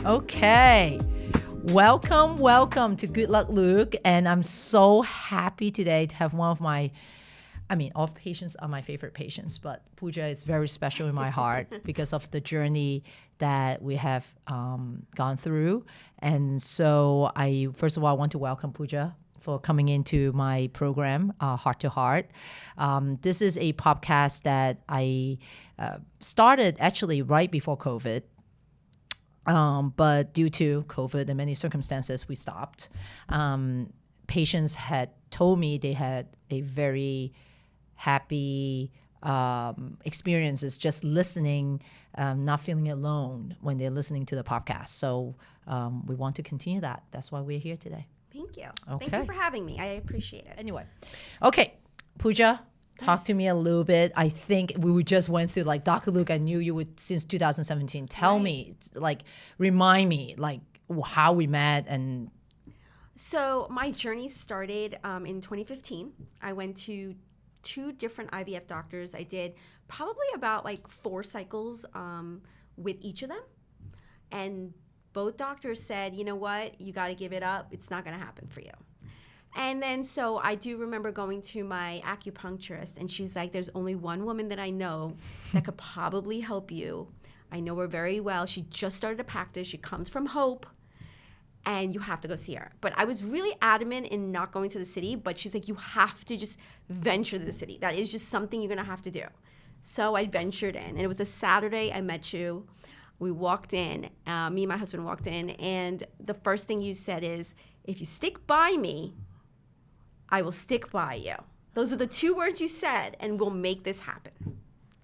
Okay. Welcome to Good Luck Luk. And I'm so happy today to have one of my, all patients are my favorite patients, but Puja is very special in my heart because of the journey that we have gone through. And so first of all, I want to welcome Puja for coming into my program, Heart to Heart. This is a podcast that I started actually right before COVID. But due to COVID and many circumstances, we stopped. Patients had told me they had a very happy experiences just listening, not feeling alone when they're listening to the podcast. So we want to continue that. That's why we're here today. Thank you. Okay. Thank you for having me. I appreciate it. Anyway, okay, Puja. Talk to me a little bit. I think we just went through, like, Dr. Luk, I knew you would since 2017. Tell me, remind me, how we met. And so my journey started in 2015. I went to 2 different IVF doctors. I did probably about 4 cycles with each of them. And both doctors said, you know what, you got to give it up. It's not going to happen for you. And then so I do remember going to my acupuncturist, and she's like, there's only one woman that I know that could probably help you. I know her very well. She just started to practice. She comes from Hope, and you have to go see her. But I was really adamant in not going to the city, but she's like, you have to just venture to the city. That is just something you're going to have to do. So I ventured in, and it was a Saturday I met you. We walked in, me and my husband walked in, and the first thing you said is, if you stick by me, I will stick by you. Those are the 2 words you said, and we'll make this happen.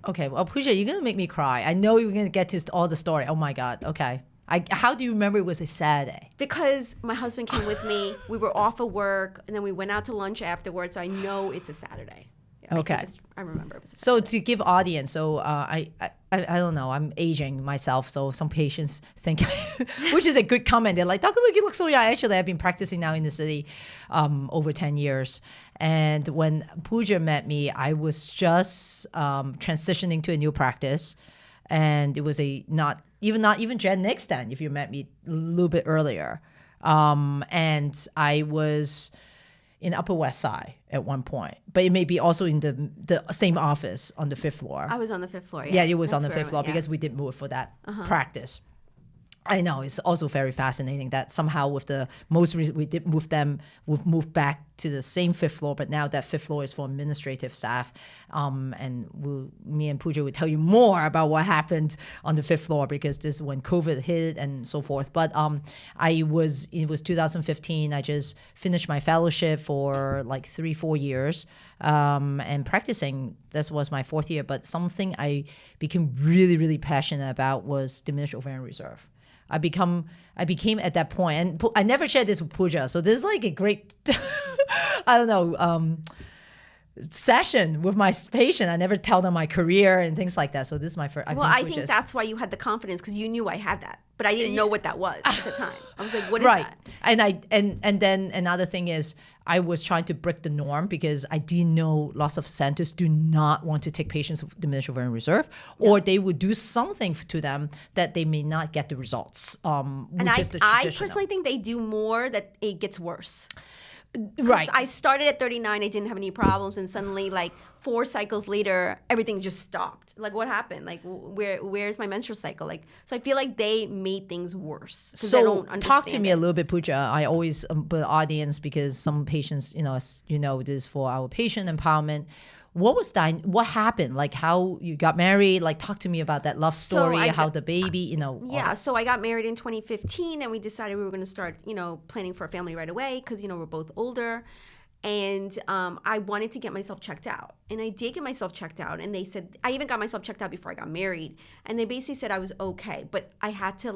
Okay, well, Puja, you're going to make me cry. I know you're going to get to all the story. Oh, my God. Okay. How do you remember it was a Saturday? Because my husband came with me. We were off of work, and then we went out to lunch afterwards. So I know it's a Saturday. Yeah, okay. I remember it was a Saturday. So to give audience, I don't know, I'm aging myself, so some patients think, which is a good comment. They're like, Dr. Luk, you look so young. Actually, I've been practicing now in the city over 10 years. And when Puja met me, I was just transitioning to a new practice. And it was not even Gen X then, if you met me a little bit earlier. And I was in Upper West Side at one point, but it may be also in the same office on the 5th floor. I was on the 5th floor. Yeah, it was on the 5th floor because we did move for that practice. I know it's also very fascinating that somehow with the most recent, we did move them, we've moved back to the same 5th floor, but now that 5th floor is for administrative staff. And me and Puja will tell you more about what happened on the 5th floor because this is when COVID hit and so forth. But it was 2015. I just finished my fellowship for 3-4 years and practicing. This was my 4th year, but something I became really, really passionate about was diminished ovarian reserve. I became at that point, and I never shared this with Puja, so this is a great, session with my patient. I never tell them my career and things like that. So this is my first. I think that's why you had the confidence because you knew I had that, but I didn't know what that was at the time. I was like, "What is that?" And then another thing is I was trying to break the norm because I didn't know lots of centers do not want to take patients with diminished ovarian reserve, or they would do something to them that they may not get the results. And I personally think they do more that it gets worse. Right. I started at 39, I didn't have any problems, and suddenly 4 cycles later, everything just stopped. What happened? Where's my menstrual cycle? So I feel like they made things worse because they don't understand. Talk to me a little bit, Puja. I always put audience because some patients, this is for our patient empowerment. What happened? How you got married? Talk to me about that love story, how the baby, Yeah, so I got married in 2015 and we decided we were going to start, planning for a family right away because, we're both older. And I wanted to get myself checked out. And I did get myself checked out. And they said, I even got myself checked out before I got married. And they basically said I was okay, but I had to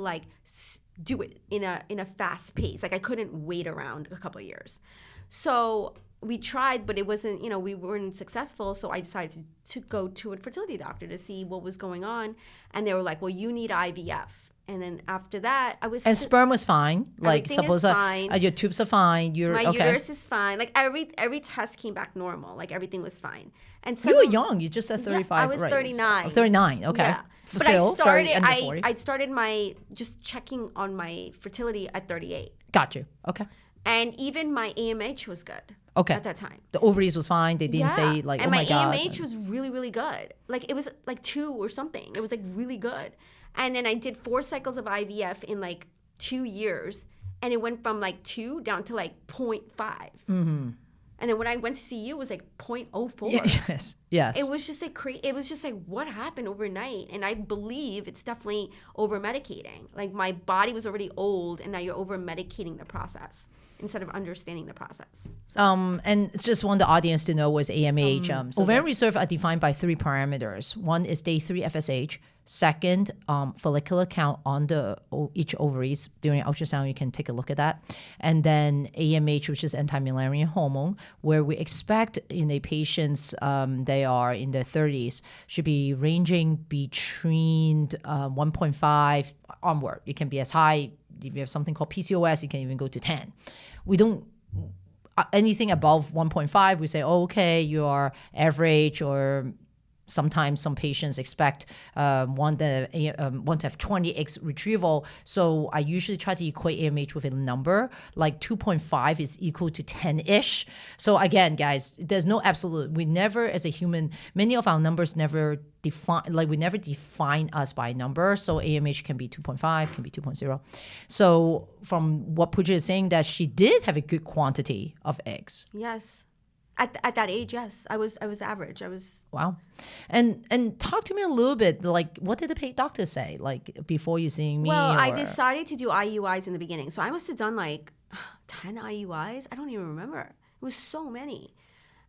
do it in a fast pace. I couldn't wait around a couple of years. So we tried, but it wasn't, we weren't successful. So I decided to go to a fertility doctor to see what was going on. And they were like, well, you need IVF. And then after that, I was... And sperm was fine. Like, everything suppose is fine. Your tubes are fine. My uterus is fine. Like, every test came back normal. Like, everything was fine. And you were young. You just said 35. Yeah, I was right? 39. 39. Okay. Yeah. But Still, I started my just checking on my fertility at 38. Got you. Okay. And even my AMH was good. Okay. At that time. The ovaries was fine. They didn't say like, and oh my God. And my AMH was really, really good. Like, it was like 2 or something. It was like really good. And then I did 4 cycles of IVF in like 2 years. And it went from like 2 down to like 0.5. Mm-hmm. And then when I went to see you, it was like 0.04. Yes. It was just like it was just like, what happened overnight? And I believe it's definitely over-medicating. Like, my body was already old, and now you're over-medicating the process instead of understanding the process. So. And it's just want the audience to know what's AMH. Ovarian reserve are defined by 3 parameters. One is day 3 FSH. Second, follicular count on each ovaries. During ultrasound, you can take a look at that. And then AMH, which is anti-Müllerian hormone, where we expect in a patients, they are in their 30s, should be ranging between 1.5 onward. It can be as high. If you have something called PCOS, you can even go to 10. We don't... anything above 1.5, we say, oh, okay, you are average, or sometimes some patients expect want to have 20 eggs retrieval. So I usually try to equate AMH with a number, like 2.5 is equal to 10-ish. So again, guys, there's no absolute. We never, as a human, many of our numbers never we never define us by number. So AMH can be 2.5, can be 2.0. So from what Puja is saying, that she did have a good quantity of eggs. Yes. At that age, yes. I was average. Wow. And talk to me a little bit, like, what did the doctor say, like, before you seeing me? Well, I decided to do IUIs in the beginning. So I must have done like 10 IUIs. I don't even remember. It was so many.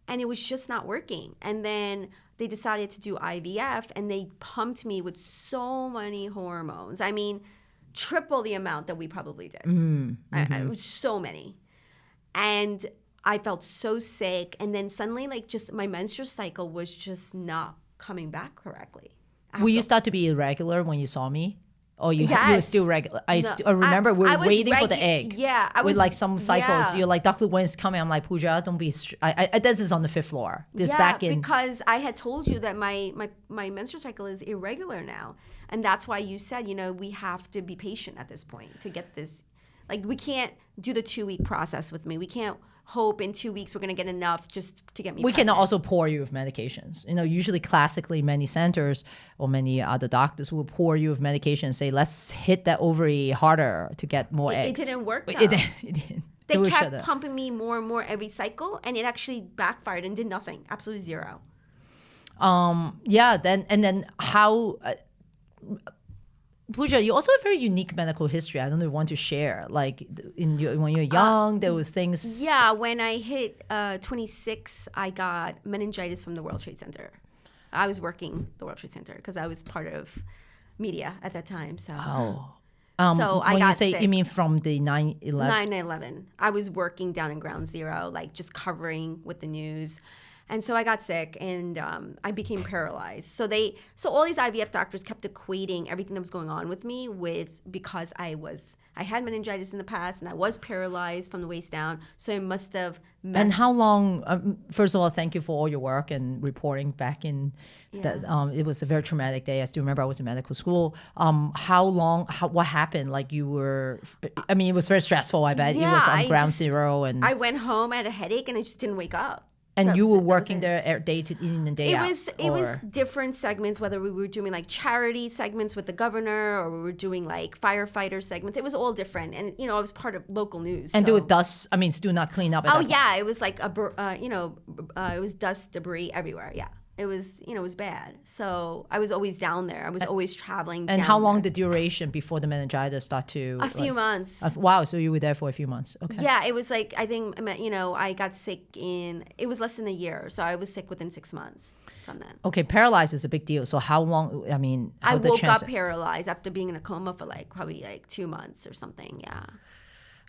And it was just not working. And then they decided to do IVF, and they pumped me with so many hormones. I mean, triple the amount that we probably did. Mm-hmm. It was so many. And I felt so sick. And then suddenly, like, just my menstrual cycle was just not coming back correctly. Will you start to be irregular when you saw me? Or you were still regular? I remember we were waiting for the egg. Yeah. I was, with like some cycles. Yeah. You're like, Dr. Wen's coming. I'm like, Puja, don't be... this is on the 5th floor. Back in... because I had told you that my menstrual cycle is irregular now. And that's why you said, we have to be patient at this point to get this. Like, we can't do the 2-week process with me. We can't hope in 2 weeks we're going to get enough just to get me We pregnant. can also pour you with medications. Usually classically many centers or many other doctors will pour you with medication and say, let's hit that ovary harder to get more eggs. It didn't work, though. It didn't. They kept pumping me more and more every cycle, and it actually backfired and did nothing. Absolutely zero. Then how... Puja, you also have a very unique medical history. I don't know if you want to share. Like, when you're young, there was things... Yeah, when I hit 26, I got meningitis from the World Trade Center. I was working the World Trade Center because I was part of media at that time. So, so I got sick. You mean from the 9/11? 9/11. I was working down in Ground Zero, like just covering with the news. And so I got sick, and I became paralyzed. So all these IVF doctors kept equating everything that was going on with me because I had meningitis in the past, and I was paralyzed from the waist down. So I must have messed. And how long? First of all, thank you for all your work and reporting back in. That it was a very traumatic day. I still remember I was in medical school. How long? What happened? Like, you were? I mean, it was very stressful. I bet it was on Ground Zero, and I went home, I had a headache, and I just didn't wake up. And you were working there day in and day out? It was different segments, whether we were doing like charity segments with the governor, or we were doing like firefighter segments. It was all different. And, I was part of local news. And do it dust, still not clean up at that point. Yeah. It was like, it was dust, debris everywhere. Yeah. It was, it was bad. So I was always down there. I was always traveling. And how long the duration before the meningitis start to? A few months. Wow. So you were there for a few months. Okay. Yeah. It was like, I think, I got sick it was less than a year. So I was sick within 6 months from that. Okay. Paralyzed is a big deal. So how long, I woke up paralyzed after being in a coma for probably 2 months or something. Yeah.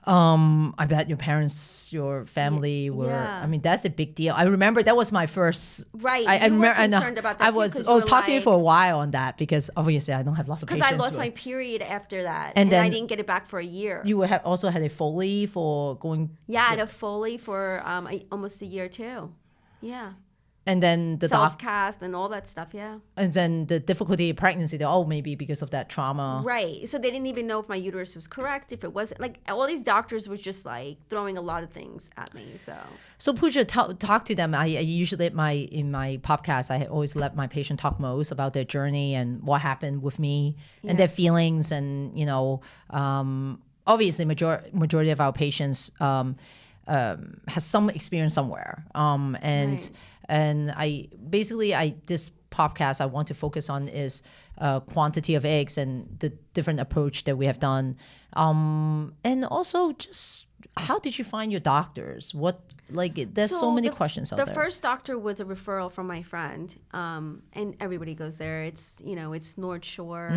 I bet your parents, your family were. Yeah. I mean, that's a big deal. I remember that was my first. Right. I You remember. were concerned about that I too, was. 'cause I was you were talking to you like- for a while on that because obviously I don't have lots of Because patience. I lost my period after that, And and then I didn't get it back for a year. You have also had a Foley for going. Yeah, I had a Foley for almost a year too. Yeah. And then the self-cath and all that stuff, yeah. And then the difficulty of pregnancy, maybe because of that trauma. Right. So they didn't even know if my uterus was correct, if it wasn't. Like, all these doctors were just, like, throwing a lot of things at me, So Puja, talk to them. I usually, in my podcast, I always let my patient talk most about their journey and what happened with me and their feelings. And, obviously, majority of our patients has some experience somewhere. Right. And this podcast I want to focus on is quantity of eggs and the different approach that we have done. And also just how did you find your doctors? There's so many questions out there. The first doctor was a referral from my friend. And everybody goes there. It's, it's North Shore,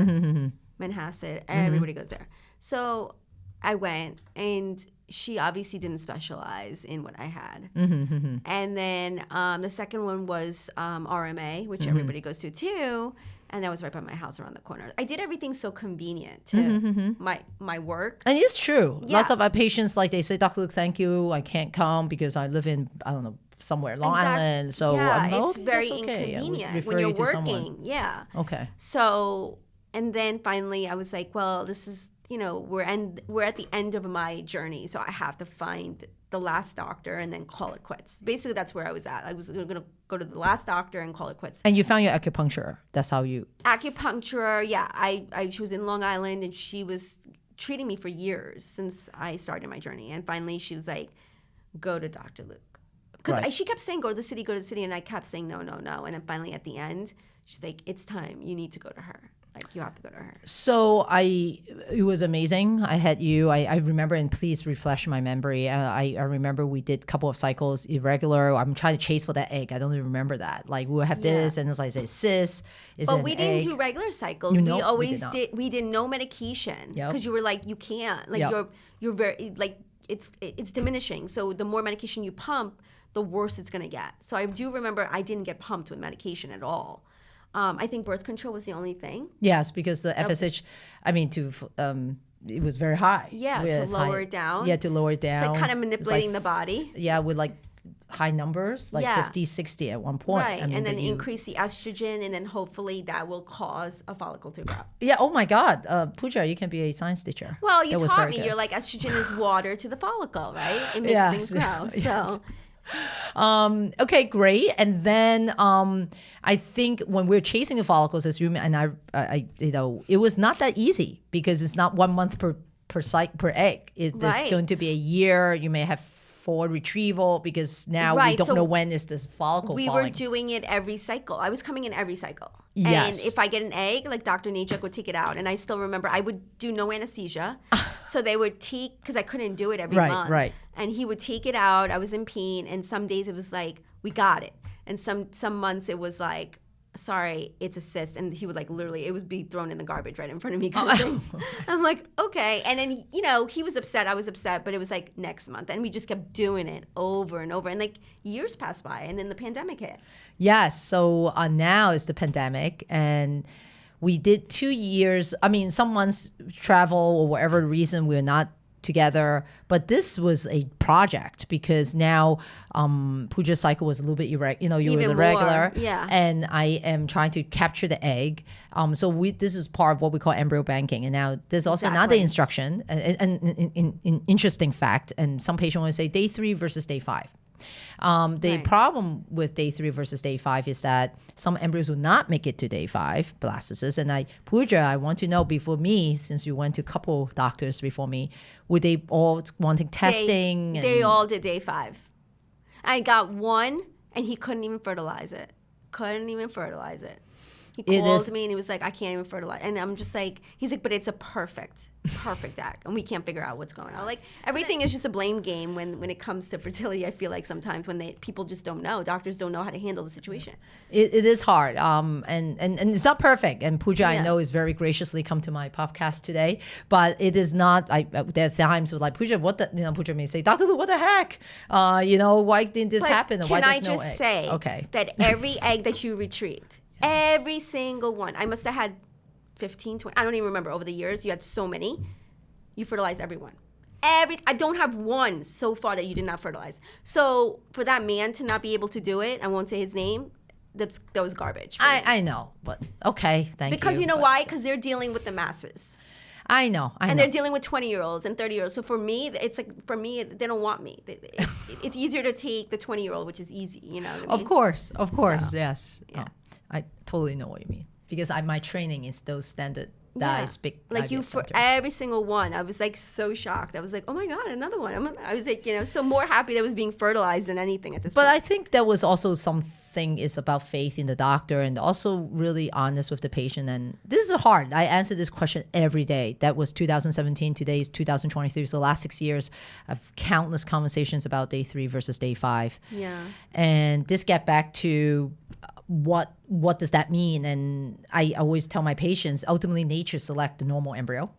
Manhasset, everybody goes there. So I went, and she obviously didn't specialize in what I had. And then the second one was RMA, which everybody goes to too. And that was right by my house around the corner. I did everything so convenient too. My work. And it's true. Yeah. Lots of our patients, they say, Dr. Luk, thank you. I can't come because I live in, I don't know, somewhere, Long Island. So it's very inconvenient when you're working. Yeah. Okay. So, and then finally I was like, well, this is, we're at the end of my journey, so I have to find the last doctor and then call it quits. Basically, that's where I was at. I was going to go to the last doctor and call it quits. And you found your acupuncture. That's how you... Acupuncture, yeah. She was in Long Island, and she was treating me for years since I started my journey. And finally, she was like, go to Dr. Luk. Because she kept saying, go to the city, and I kept saying, no. And then finally, at the end, she's like, it's time. You need to go to her. Like, you have to go to her. So it was amazing. I had you. I remember, and please refresh my memory. I remember we did a couple of cycles irregular. I'm trying to chase for that egg. I don't even remember that. Like, we'll have this, and it's like, say, cis. But we didn't do regular cycles. We always did. We did no medication because you were like, you can't. Like, you're very, like, it's diminishing. So the more medication you pump, the worse it's gonna get. So I do remember I didn't get pumped with medication at all. I think birth control was the only thing. Yes, because the FSH, it was very high. Yeah, to lower it down. Yeah, to lower it down. It's like kind of manipulating the body. Yeah, with high numbers, 50, 60 at one point. Right, and then increase the estrogen, and then hopefully that will cause a follicle to grow. Yeah, oh my God. Puja, you can be a science teacher. Well, you taught me, you're like, estrogen is water to the follicle, right? It makes things grow, so... Okay, great. And then I think when we're chasing the follicles, as you and I it was not that easy because it's not 1 month per egg. It's going to be a year. You may have 4 retrieval because now we don't know when is this follicle falling. We were doing it every cycle. I was coming in every cycle. Yes. And if I get an egg, like Dr. Najak would take it out. And I still remember I would do no anesthesia. So they would take, because I couldn't do it every month. Right. And he would take it out. I was in pain. And some days it was like, we got it. And some months it was like, sorry, it's a cyst. And he would literally, it would be thrown in the garbage right in front of me kind of thing. I'm like, okay. And then, he was upset. I was upset. But it was like next month. And we just kept doing it over and over. And years passed by. And then the pandemic hit. Yes. So now is the pandemic. And we did 2 years. I mean, some months travel or whatever reason we were not together, but this was a project because now Puja's cycle was a little bit irregular. You were the regular, and I am trying to capture the egg. So this is part of what we call embryo banking, and now there's also another instruction, an interesting fact, and some patients want to say day 3 versus day 5. The problem with day 3 versus day 5 is that some embryos will not make it to day 5, blastocysts. And Puja, I want to know before me, since you went to a couple doctors before me, were they all wanting testing? They all did day 5. I got one, and he couldn't even fertilize it. He called me and he was like, I can't even fertilize. And I'm just like, he's like, but it's a perfect egg. And we can't figure out what's going on. Like, everything is just a blame game when it comes to fertility. I feel like sometimes when people just don't know. Doctors don't know how to handle the situation. It is hard. And it's not perfect. And Puja, I know, is very graciously come to my podcast today. But it is not, there are times with like, Puja, Puja may say, Dr. Luk, what the heck? Why didn't this happen? Can I just say that every egg that you retrieved, every single one, I must have had 15, 20, I don't even remember over the years, you had so many, you fertilized everyone. I don't have one so far that you did not fertilize. So for that man to not be able to do it, I won't say his name, that was garbage. I know, but okay, thank you. Because you know why? Because they're dealing with the masses. I know. And they're dealing with 20-year-olds and 30-year-olds. So for me, it's like, they don't want me. It's easier to take the 20-year-old, which is easy, you know what I mean? Of course, yes. Yeah. I totally know what you mean. Because my training is those standard that I speak. Like you, for every single one, I was like so shocked. I was like, oh my God, another one. I was like, so more happy that it was being fertilized than anything at this point. But I think there was also something is about faith in the doctor and also really honest with the patient. And this is hard. I answer this question every day. That was 2017. Today is 2023. So the last 6 years of countless conversations about day 3 versus day 5. Yeah. And this get back to what does that mean? And I always tell my patients, ultimately nature select the normal embryo.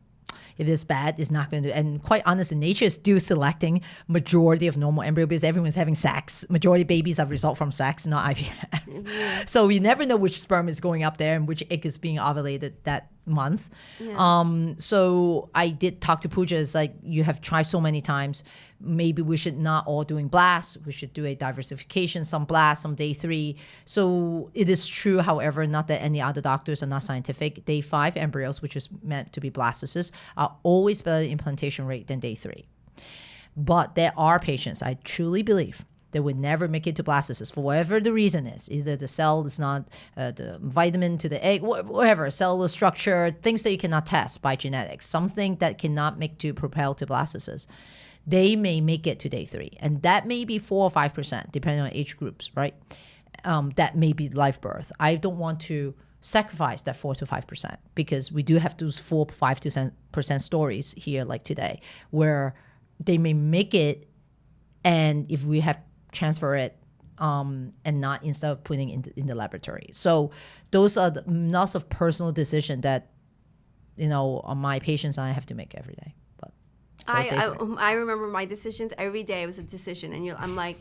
If it's bad, it's not going to. And quite honestly, nature is still selecting majority of normal embryo because everyone's having sex. Majority of babies are result from sex, not IVF. So we never know which sperm is going up there and which egg is being ovulated that month. So I did talk to Puja. It's like, you have tried so many times. Maybe we should not all doing blasts. We should do a diversification, some blast, some day 3. So it is true, however, not that any other doctors are not scientific. Day 5 embryos, which is meant to be blastocysts, are always better implantation rate than day 3. But there are patients, I truly believe, that would never make it to blastocysts for whatever the reason is. Either the cell is not the vitamin to the egg, whatever, cellular structure, things that you cannot test by genetics, something that cannot make to propel to blastocysts. They may make it to day 3. And that may be 4 or 5%, depending on age groups, right? That may be live birth. I don't want to sacrifice that 4 to 5% because we do have those 4, 5% stories here like today where they may make it, and if we have transfer it and not instead of putting in the laboratory. So those are lots of personal decision that, my patients and I have to make every day. But I remember my decisions every day was a decision, and I'm like,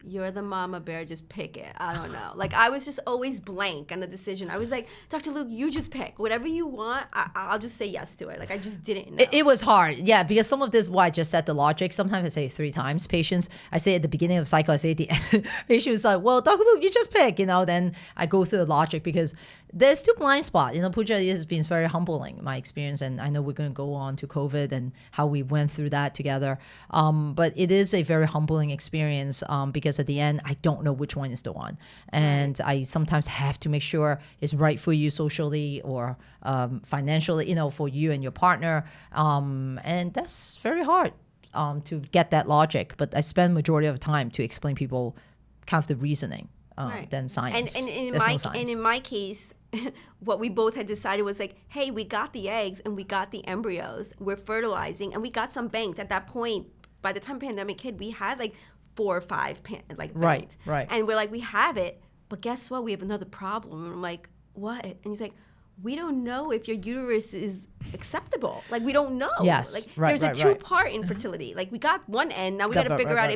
you're the mama bear, just pick it. I don't know. Like, I was just always blank on the decision. I was like, Dr. Luk, you just pick. Whatever you want, I'll just say yes to it. Like, I just didn't know. It was hard. Yeah, because some of this, why I just said the logic. Sometimes I say 3 times. Patients, I say at the beginning of the cycle, I say at the end. Patient was like, well, Dr. Luk, you just pick. Then I go through the logic because there's still blind spot. Puja has been very humbling, my experience. And I know we're going to go on to COVID and how we went through that together. But it is a very humbling experience because at the end, I don't know which one is the one. And I sometimes have to make sure it's right for you socially or financially, for you and your partner. And that's very hard to get that logic. But I spend majority of the time to explain people kind of the reasoning than science. And in my case, what we both had decided was like, hey, we got the eggs and we got the embryos. We're fertilizing and we got some banked. At that point, by the time pandemic hit, we had like 4 or 5 banked. Right. And we're like, we have it, but guess what? We have another problem. And I'm like, what? And he's like, we don't know if your uterus is acceptable. Like, we don't know. Yes, like, right, there's a 2-part infertility. Like, we got one end. Now we got to figure out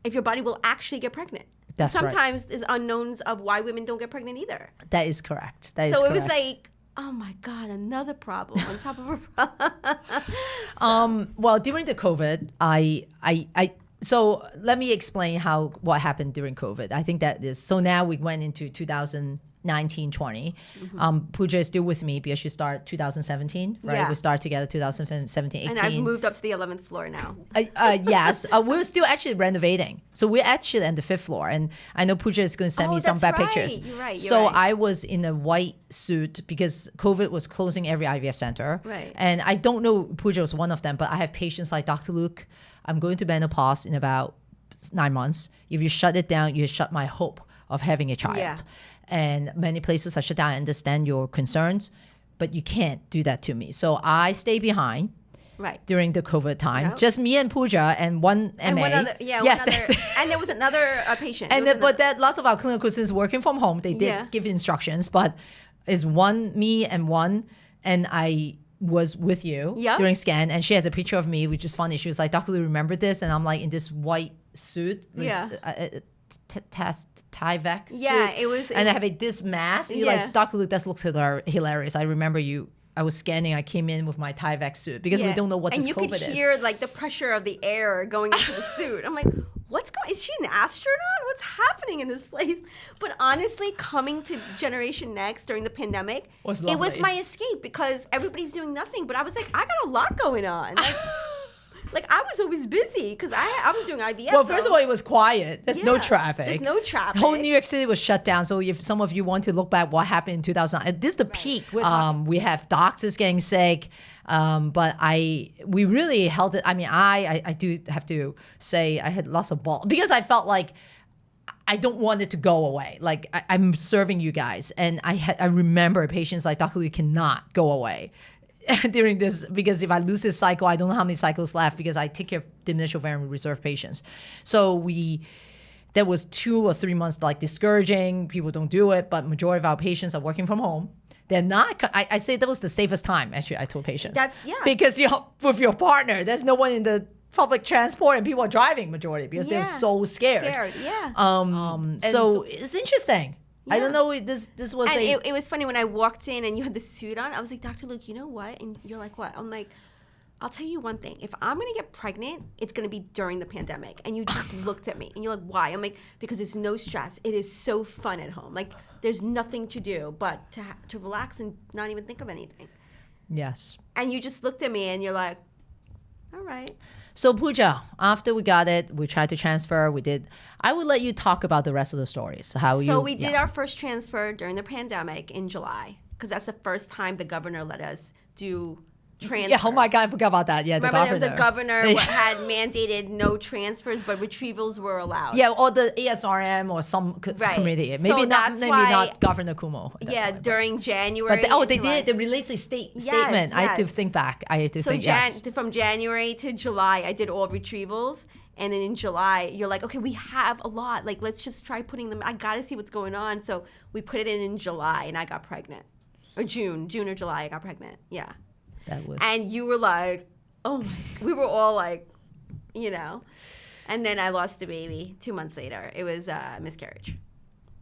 if your body will actually get pregnant. Sometimes there's unknowns of why women don't get pregnant either. That is correct. So it was like, oh my God, another problem on top of a problem. Well, during the COVID, so let me explain what happened during COVID. I think that is, so now we went into 2019-20. Puja is still with me because she started 2017, right? Yeah. We started together 2017-18. And I've moved up to the 11th floor now. Yes. We're still actually renovating. So we're actually on the 5th floor. And I know Puja is going to send me some bad pictures. You're right. So I was in a white suit because COVID was closing every IVF center. Right. And I don't know Puja was one of them, but I have patients like Dr. Luk. I'm going to menopause in about 9 months. If you shut it down, you shut my hope of having a child. Yeah. and many places are shut down. I understand your concerns, but you can't do that to me. So I stay behind. Right. During the COVID time, Yep. just me and Puja and one MA. And one other, and there was another patient. But that lots of our clinical students working from home, they did give instructions, but it's me and one, and I was with you during scan, and she has a picture of me, which is funny. She was like, Dr. Luk, remember this? And I'm like in this white suit. Tyvek suit. Yeah, it was. And I have this mask. You're like, Dr. Luk, that looks hilarious. I remember you. I was scanning. I came in with my Tyvek suit because we don't know what this COVID is. And you could hear like the pressure of the air going into the suit. I'm like, what's going? Is she an astronaut? What's happening in this place? But honestly, coming to Generation Next during the pandemic, it was my escape because everybody's doing nothing. But I was like, I got a lot going on. Like I was always busy because I was doing IVF. Well, first of all, it was quiet. There's no traffic. There's no traffic. Whole New York City was shut down. So if some of you want to look back what happened in 2009, this is the peak. We have doctors getting sick. But we really held it. I mean, I do have to say I had lots of balls because I felt like I don't want it to go away. Like I'm serving you guys. And I remember patients like, Dr. Luk, cannot go away during this, because if I lose this cycle, I don't know how many cycles left because I take care of diminished ovarian reserve patients. So there was 2 or 3 months like discouraging, people don't do it, but majority of our patients are working from home. They're not, I say that was the safest time, actually, I told patients. Because with your partner, there's no one in the public transport and people are driving majority because they're so scared. So it's interesting. Yeah. I don't know. This was it was funny when I walked in and you had the suit on. I was like, Dr. Luk, you know what? And you're like, what? I'm like, I'll tell you one thing. If I'm gonna get pregnant, it's gonna be during the pandemic. And you just looked at me and you're like, why? I'm like, because there's no stress. It is so fun at home. Like there's nothing to do but to relax and not even think of anything. Yes. And you just looked at me and you're like, all right. So Puja, after we got it, we tried to transfer. I would let you talk about the rest of the stories. So we did our first transfer during the pandemic in July because that's the first time the governor let us do transfers. Yeah, oh my God, I forgot about that. Yeah, remember there was a governor who had mandated no transfers, but retrievals were allowed. Yeah, or the ASRM or some committee. Maybe not Governor Cuomo. Yeah, during January. But they did the release a statement. I have to think back. From January to July, I did all retrievals. And then in July, you're like, okay, we have a lot. Like, let's just try putting them. I got to see what's going on. So we put it in July, and I got pregnant. Or June or July, I got pregnant. Yeah. And you were like, oh, we were all like, and then I lost the baby 2 months later. It was a miscarriage,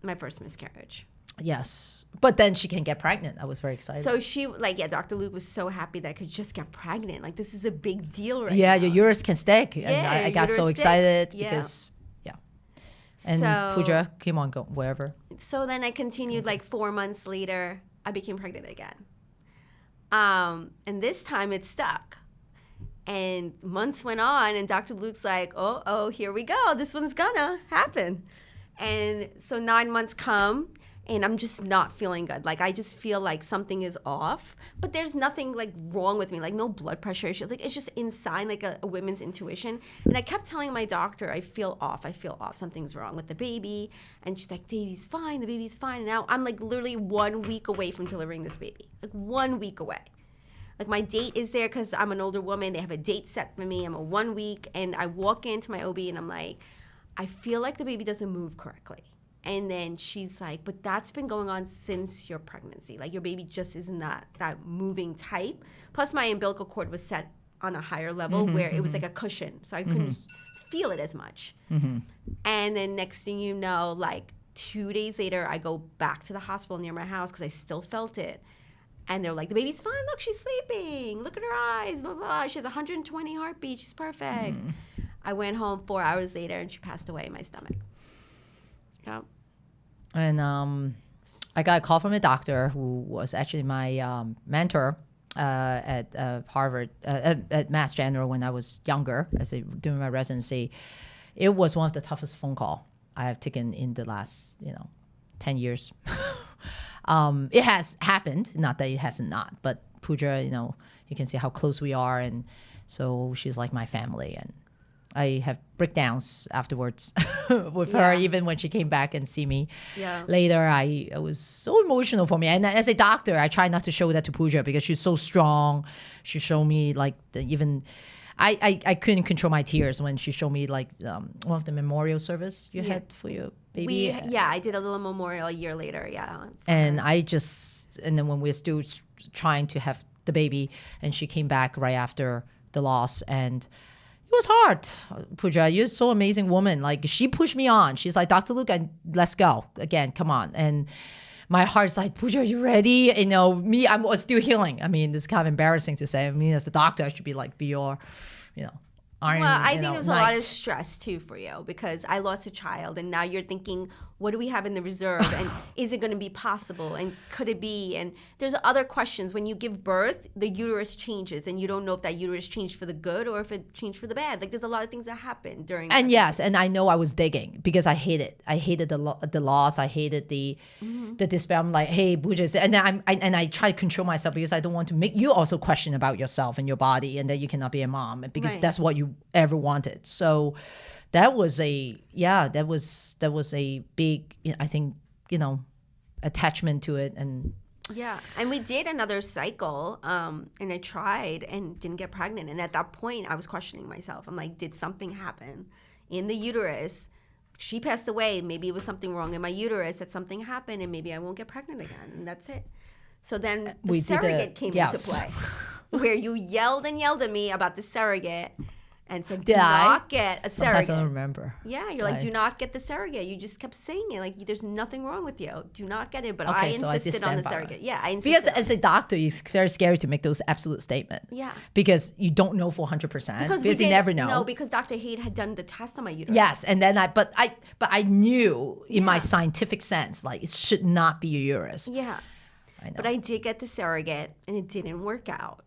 my first miscarriage. Yes. But then she can get pregnant. I was very excited. So Dr. Luk was so happy that I could just get pregnant. Like, this is a big deal right now. Yeah, your uterus can stick. And I got so excited because, And Puja came on, go wherever. So then I continued, 4 months later, I became pregnant again. And this time it stuck. And months went on, and Dr. Luk's like, oh, here we go. This one's gonna happen. And so 9 months come, and I'm just not feeling good. Like, I just feel like something is off. But there's nothing, wrong with me. Like, no blood pressure issues. Like, it's just inside, like a women's intuition. And I kept telling my doctor, I feel off. Something's wrong with the baby. And she's like, the baby's fine. And now I'm, literally 1 week away from delivering this baby. 1 week away. My date is there because I'm an older woman. They have a date set for me. I'm a 1 week. And I walk into my OB, and I'm like, I feel like the baby doesn't move correctly. And then she's like, but that's been going on since your pregnancy. Your baby just isn't that moving type. Plus, my umbilical cord was set on a higher level where it was like a cushion. So I couldn't feel it as much. And then next thing you know, 2 days later, I go back to the hospital near my house because I still felt it. And they're like, the baby's fine. Look, she's sleeping. Look at her eyes, blah, blah. She has 120 heartbeats. She's perfect. I went home 4 hours later, and she passed away in my stomach. Yeah. And I got a call from a doctor who was actually my mentor at Harvard, at Mass General when I was younger, doing my residency. It was one of the toughest phone call I have taken in the last, 10 years. It has happened, not that it hasn't not, but Puja, you can see how close we are. And so she's like my family. And I have breakdowns afterwards with her, even when she came back and see me later. It was so emotional for me. And as a doctor, I try not to show that to Puja because she's so strong. She showed me like I couldn't control my tears when she showed me like one of the memorial service you had for your baby. I did a little memorial a year later. And and then when we're still trying to have the baby, and she came back right after the loss, and it was hard. Puja, you're so amazing woman. Like, she pushed me on. She's like, Dr. Luk, let's go again. Come on. And my heart's like, Puja, are you ready? You know, me, I was still healing. I mean, it's kind of embarrassing to say. I mean, as the doctor, I should be your, iron. Well, I think it was a lot of stress too for you, because I lost a child, and now you're thinking, what do we have in the reserve, and is it going to be possible, and could it be? And there's other questions. When you give birth, the uterus changes, and you don't know if that uterus changed for the good or if it changed for the bad. Like, there's a lot of things that happen during. And pregnancy. Yes, and I know I was digging because I hated the loss. I hated the despair. I'm like, hey, Puja, and I try to control myself because I don't want to make you also question about yourself and your body, and that you cannot be a mom because that's what you ever wanted. So that was a big, I think, attachment to it. And we did another cycle, and I tried and didn't get pregnant. And at that point I was questioning myself. I'm like, did something happen in the uterus? She passed away. Maybe it was something wrong in my uterus, that something happened, and maybe I won't get pregnant again, and that's it. So then the surrogate came into play, where you yelled at me about the surrogate and said, do not get a surrogate. Sometimes I don't remember. Yeah, you're like, do not get the surrogate. You just kept saying it. Like, there's nothing wrong with you. Do not get it. But I insisted on the surrogate. Yeah, I insisted. Because as a doctor, it's very scary to make those absolute statements. Yeah. Because you don't know for 100%. Because you never know. No, because Dr. Haidt had done the test on my uterus. Yes, and then I knew in my scientific sense, like, it should not be your uterus. Yeah. I know. But I did get the surrogate, and it didn't work out,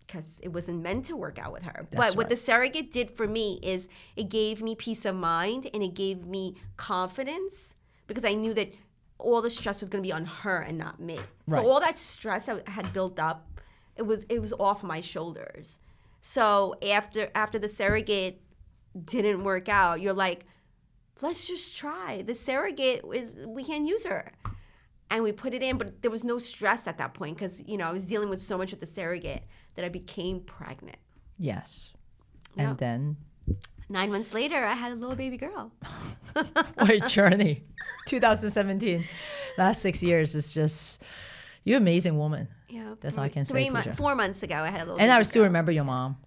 because it wasn't meant to work out with her. But what the surrogate did for me is it gave me peace of mind, and it gave me confidence, because I knew that all the stress was going to be on her and not me. Right. So all that stress I had built up, it was off my shoulders. So after the surrogate didn't work out, you're like, let's just try. The surrogate we can't use her. And we put it in, but there was no stress at that point, because, I was dealing with so much with the surrogate that I became pregnant. Yes. Yep. And then 9 months later, I had a little baby girl. What a journey. 2017. Last 6 years is just, you're an amazing woman. Yeah. That's all I can say. 4 months ago, I had a little And baby I still remember your mom.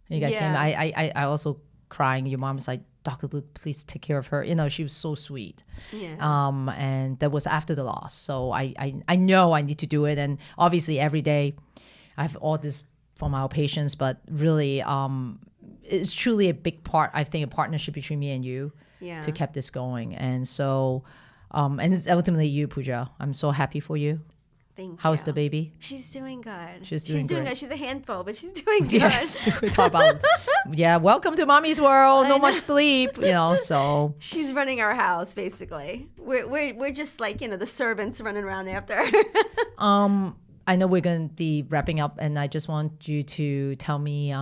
You guys came. I also crying. Your mom was like, Dr. Luk, please take care of her. She was so sweet. Yeah. And that was after the loss. So I know I need to do it. And obviously every day I have all this from our patients, but really it's truly a big part, I think, a partnership between me and you to keep this going. And so, and it's ultimately you, Puja. I'm so happy for you. Thank you. How's the baby? She's doing good. She's doing good. She's a handful, but she's doing good. Yes, we talk about, welcome to mommy's world. No much sleep, so. She's running our house, basically. We're just like, the servants running around after her. I know we're going to be wrapping up, and I just want you to tell me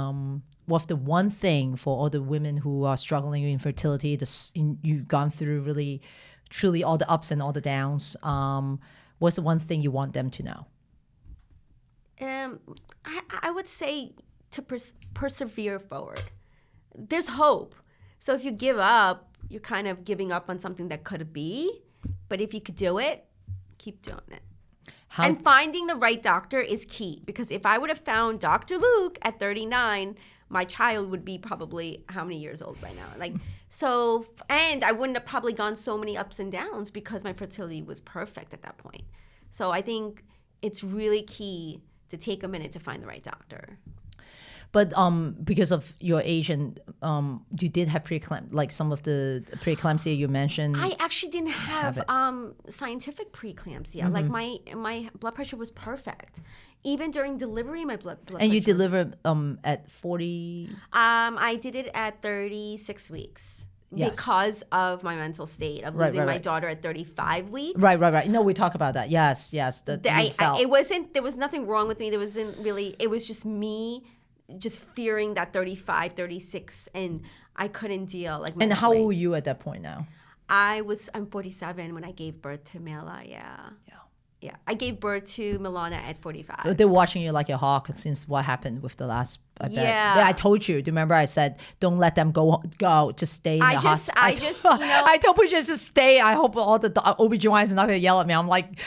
what's the one thing for all the women who are struggling with infertility, you've gone through really, truly all the ups and all the downs. What's the one thing you want them to know? I would say to persevere forward. There's hope. So if you give up, you're kind of giving up on something that could be. But if you could do it, keep doing it. And finding the right doctor is key. Because if I would have found Dr. Luk at 39, my child would be probably how many years old by now? And I wouldn't have probably gone so many ups and downs because my fertility was perfect at that point. So I think it's really key to take a minute to find the right doctor. But because of your age and you did have like some of the preeclampsia you mentioned. I actually didn't have scientific preeclampsia. Mm-hmm. Like my blood pressure was perfect. Even during delivery, my blood pressure. And you delivered at 40? I did it at 36 weeks. Yes. Because of my mental state of losing my daughter at 35 weeks. Right. No, we talk about that. Yes. It wasn't. There was nothing wrong with me. There wasn't really. It was just me just fearing that 35, 36, and I couldn't deal. Like, And how mentally. old are you at that point now? I'm 47 when I gave birth to Mela. Yeah. Yeah, I gave birth to Milana at 45. So they're watching you like a hawk since what happened with the last. I bet. Yeah. I told you. Do you remember I said, don't let them go. Just stay in the hospital. I told Puja just stay. I hope all the OB/GYNs are not going to yell at me. I'm like,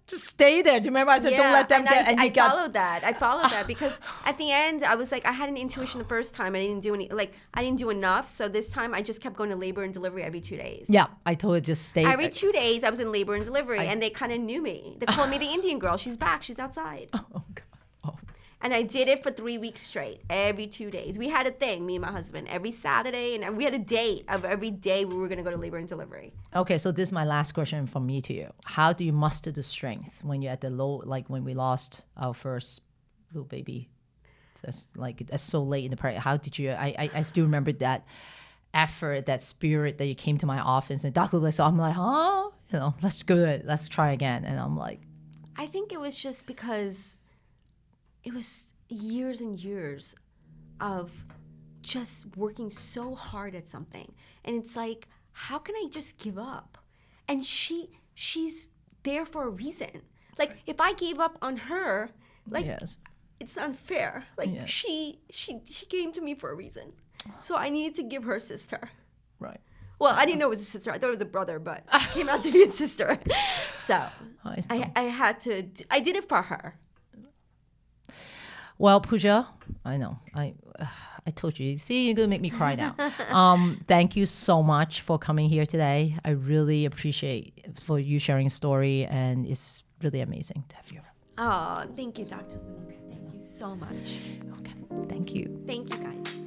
just stay there. Do you remember I said, don't let them get. And I followed that. I followed that because at the end, I was like, I had an intuition the first time. I didn't do enough. So this time I just kept going to labor and delivery every 2 days. Yeah. I told her just stay. Every 2 days I was in labor and delivery and they kind of knew me. They called me the Indian girl. She's back. She's outside. Oh, God. Oh. And I did it for 3 weeks straight, every 2 days. We had a thing, me and my husband, every Saturday, and we had a date of every day we were going to go to labor and delivery. Okay, so this is my last question from me to you. How do you muster the strength when you're at the low, like when we lost our first little baby? That's so late in the prayer. How did you, I still remember that effort, that spirit that you came to my office and Dr. Lisa, I'm like, let's go, let's try again. And I'm like. I think it was just because it was years and years of just working so hard at something. And it's like, how can I just give up? And she's there for a reason. Like, if I gave up on her, like, it's unfair. Like, she came to me for a reason. So I needed to give her a sister. Right. Well, I didn't know it was a sister. I thought it was a brother, but it came out to be a sister. So I had to, I did it for her. Well, Puja, I know. I told you. See, you're going to make me cry now. Thank you so much for coming here today. I really appreciate for you sharing a story, and it's really amazing to have you. Oh, thank you, Dr. Luk. Thank you so much. Okay. Thank you. Thank you, guys.